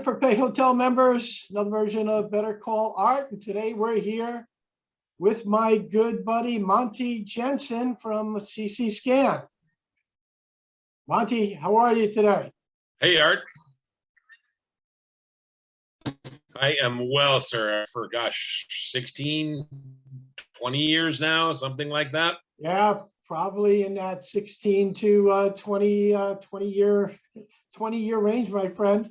for Pay Hotel members, another version of Better Call Art. And today we're here with my good buddy, Monty Jensen from CC Scan. Monty, how are you today? Hey, Art. I am well, sir, for gosh, 16, 20 years now, something like that. Yeah, probably in that 16 to 20 year range, my friend.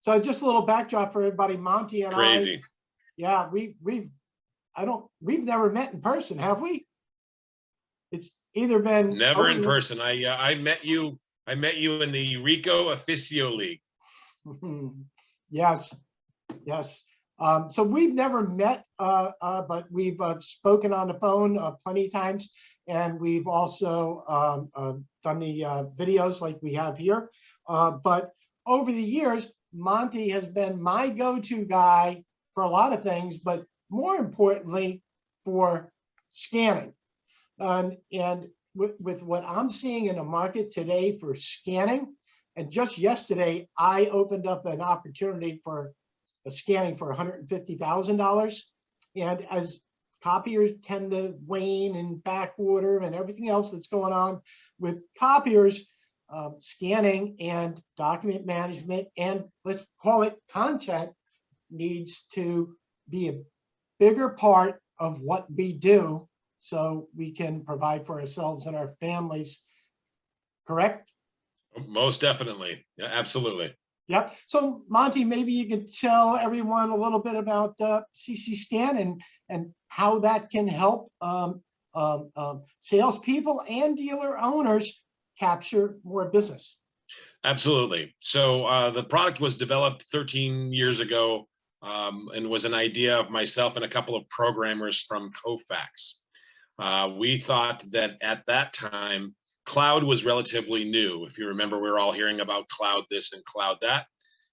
So just a little backdrop for everybody. Monty and Crazy. Yeah, we've never met in person, have we? It's either been never in person. I met you in the Rico Officio League. Yes. So we've never met, but we've spoken on the phone plenty of times, and we've also done the videos like we have here. But over the years, Monty has been my go-to guy for a lot of things, but more importantly, for scanning. And with what I'm seeing in the market today for scanning, and just yesterday, I opened up an opportunity for a scanning for $150,000. And as copiers tend to wane and back order and everything else that's going on with copiers, scanning and document management, and let's call it content, needs to be a bigger part of what we do so we can provide for ourselves and our families. Correct? Most definitely. Yeah, absolutely. Yep. So Monty, maybe you could tell everyone a little bit about CC Scan and how that can help salespeople and dealer owners capture more business. Absolutely. So the product was developed 13 years ago and was an idea of myself and a couple of programmers from Kofax. We thought that at that time, cloud was relatively new. If you remember, we were all hearing about cloud this and cloud that.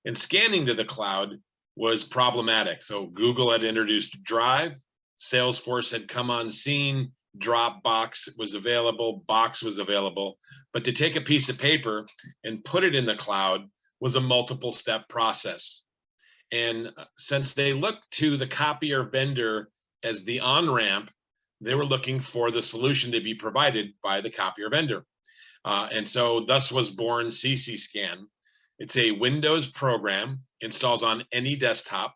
And scanning to the cloud was problematic. So Google had introduced Drive, Salesforce had come on scene, Dropbox was available, Box was available. But to take a piece of paper and put it in the cloud was a multiple step process. And since they looked to the copier vendor as the on-ramp, they were looking for the solution to be provided by the copier vendor. And so thus was born CC Scan. It's a Windows program, installs on any desktop,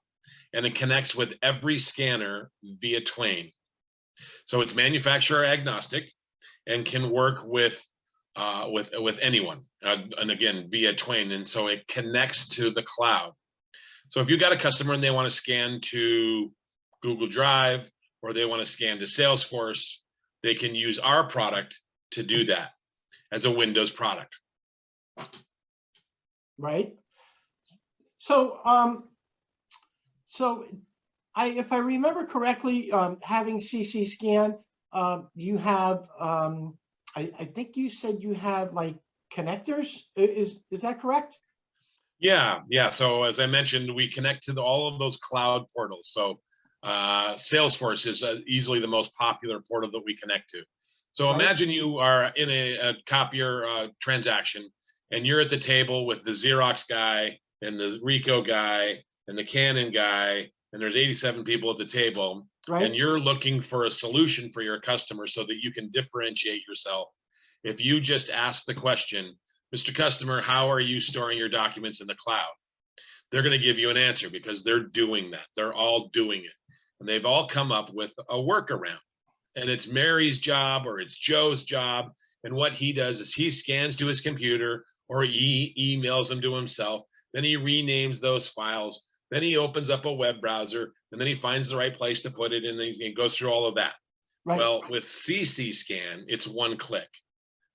and it connects with every scanner via Twain. So it's manufacturer agnostic and can work with anyone, and again, via Twain. And so it connects to the cloud. So if you got a customer and they want to scan to Google Drive, or they want to scan to Salesforce, they can use our product to do that as a Windows product. Right. So, if I remember correctly, having CC Scan, you have, I think you said you have like connectors. Is that correct? Yeah. So as I mentioned, we connect to all of those cloud portals. So Salesforce is easily the most popular portal that we connect to. So imagine you are in a copier transaction, and you're at the table with the Xerox guy and the Rico guy and the Canon guy, and there's 87 people at the table, and you're looking for a solution for your customer so that you can differentiate yourself. If you just ask the question, Mr. Customer, how are you storing your documents in the cloud? They're going to give you an answer because they're doing that. They're all doing it. And they've all come up with a workaround. And it's Mary's job or it's Joe's job. And what he does is he scans to his computer or he emails them to himself. Then he renames those files. Then he opens up a web browser, and then he finds the right place to put it in, and he goes through all of that. Well, with CC Scan, it's one click.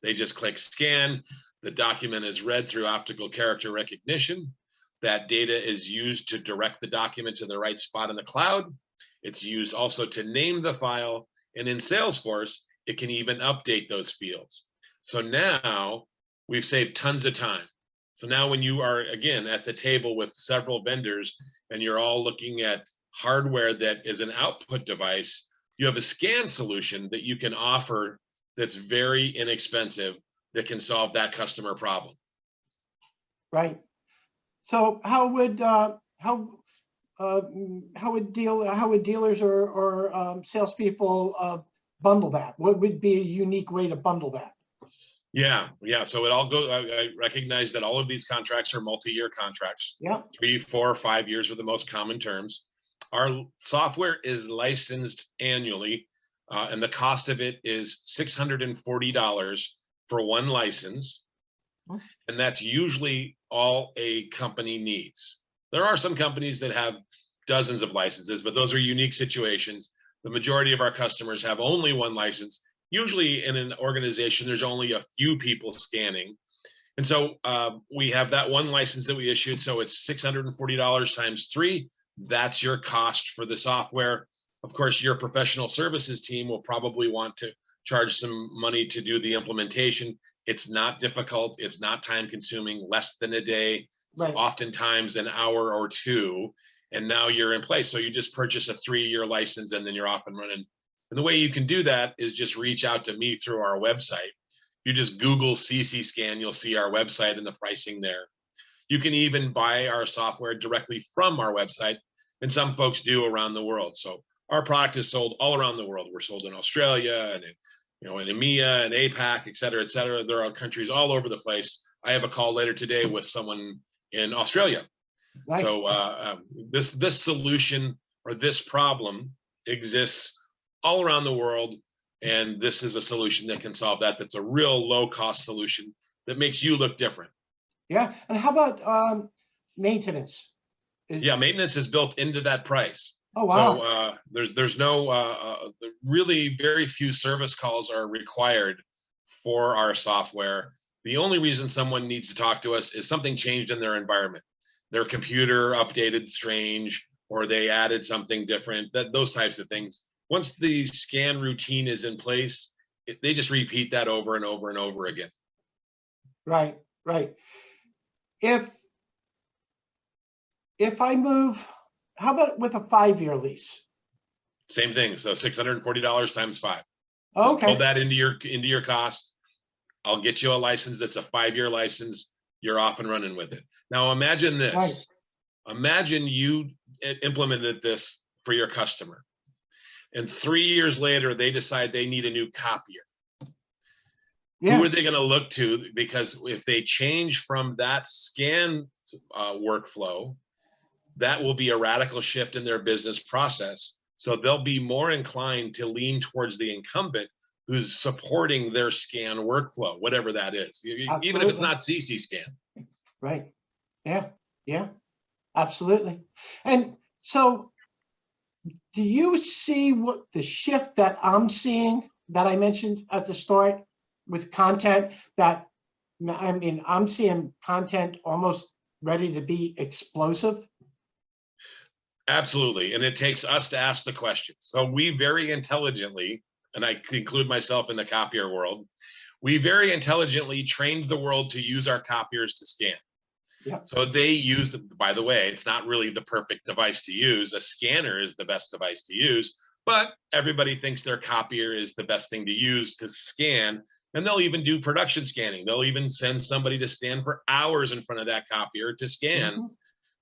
They just click scan. The document is read through optical character recognition. That data is used to direct the document to the right spot in the cloud. It's used also to name the file. And in Salesforce, it can even update those fields. So now we've saved tons of time. So now when you are, again, at the table with several vendors and you're all looking at hardware that is an output device, you have a scan solution that you can offer that's very inexpensive that can solve that customer problem. Right. So how would dealers or salespeople bundle that? What would be a unique way to bundle that? Yeah. So it all goes, I recognize that all of these contracts are multi-year contracts. Yeah. 3, 4, 5 years are the most common terms. Our software is licensed annually, and the cost of it is $640 for one license. And that's usually all a company needs. There are some companies that have dozens of licenses, but those are unique situations. The majority of our customers have only one license. Usually in an organization, there's only a few people scanning. And so we have that one license that we issued. So it's $640 times 3. That's your cost for the software. Of course, your professional services team will probably want to charge some money to do the implementation. It's not difficult. It's not time consuming, less than a day. It's Right. oftentimes an hour or two. And now you're in place. So you just purchase a 3-year license and then you're off and running. And the way you can do that is just reach out to me through our website. You just Google CC Scan, you'll see our website and the pricing there. You can even buy our software directly from our website, and some folks do around the world. So our product is sold all around the world. We're sold in Australia and in EMEA and APAC, et cetera, et cetera. There are countries all over the place. I have a call later today with someone in Australia. Nice. So this solution or this problem exists all around the world. And this is a solution that can solve that. That's a real low cost solution that makes you look different. Yeah. And how about maintenance? Maintenance is built into that price. Oh, wow. So there's no really very few service calls are required for our software. The only reason someone needs to talk to us is something changed in their environment. Their computer updated strange, or they added something different, those types of things. Once the scan routine is in place, they just repeat that over and over and over again. Right. If I move, how about with a 5-year lease? Same thing. So $640 times 5. Okay. Just build that into your cost. I'll get you a license that's a 5-year license. You're off and running with it. Now imagine this. Nice. Imagine you implemented this for your customer, and 3 years later they decide they need a new copier. Yeah. Who are they going to look to? Because if they change from that scan workflow, that will be a radical shift in their business process. So they'll be more inclined to lean towards the incumbent who's supporting their scan workflow, whatever that is, even if it's not CC Scan. Right. Yeah, absolutely. And so do you see what the shift that I'm seeing that I mentioned at the start with content that, I mean, I'm seeing content almost ready to be explosive? Absolutely. And it takes us to ask the questions. So we very intelligently, and I include myself in the copier world, we very intelligently trained the world to use our copiers to scan. Yeah. So they use, by the way, it's not really the perfect device to use. A scanner is the best device to use, but everybody thinks their copier is the best thing to use to scan. And they'll even do production scanning. They'll even send somebody to stand for hours in front of that copier to scan. Mm-hmm.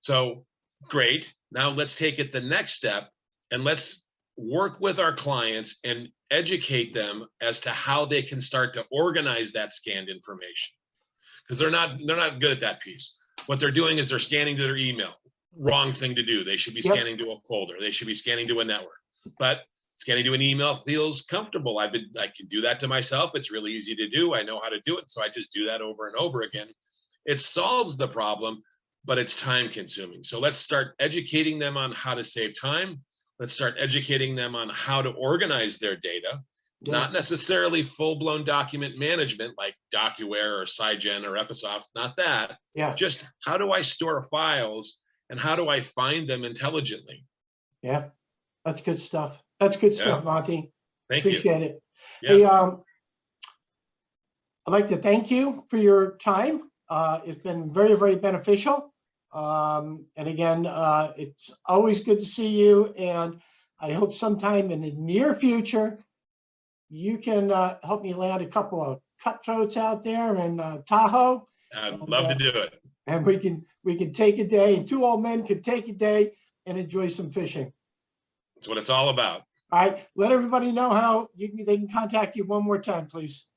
So great. Now let's take it the next step and let's work with our clients and educate them as to how they can start to organize that scanned information. Because they're not good at that piece. What they're doing is they're scanning to their email. Wrong thing to do. They should be scanning to a folder. They should be scanning to a network. But scanning to an email feels comfortable. I can do that to myself. It's really easy to do. I know how to do it. So I just do that over and over again. It solves the problem, but it's time consuming. So let's start educating them on how to save time. Let's start educating them on how to organize their data. Yeah. Not necessarily full-blown document management like DocuWare or Cygen or Episoft, not that. Yeah. Just how do I store files and how do I find them intelligently? Yeah, that's good stuff. That's good stuff, Monty. Thank you. Appreciate it. Yeah. Hey, I'd like to thank you for your time. It's been very, very beneficial. And again, it's always good to see you. And I hope sometime in the near future, you can help me land a couple of cutthroats out there in Tahoe. I'd love to do it. and we can take a day, and two old men could take a day and enjoy some fishing. That's what it's all about. All right, let everybody know how they can contact you one more time, please.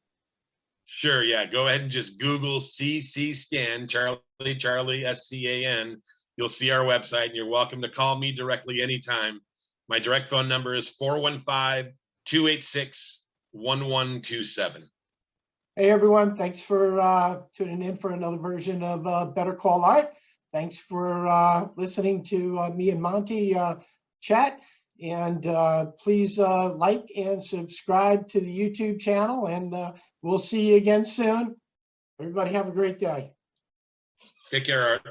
Sure, yeah. Go ahead and just Google CC Scan, Charlie, SCAN. You'll see our website, and you're welcome to call me directly anytime. My direct phone number is 415-286-1127. Hey, everyone. Thanks for tuning in for another version of Better Call Art. Thanks for listening to me and Monty chat. And please like and subscribe to the YouTube channel. And we'll see you again soon. Everybody have a great day. Take care, Art.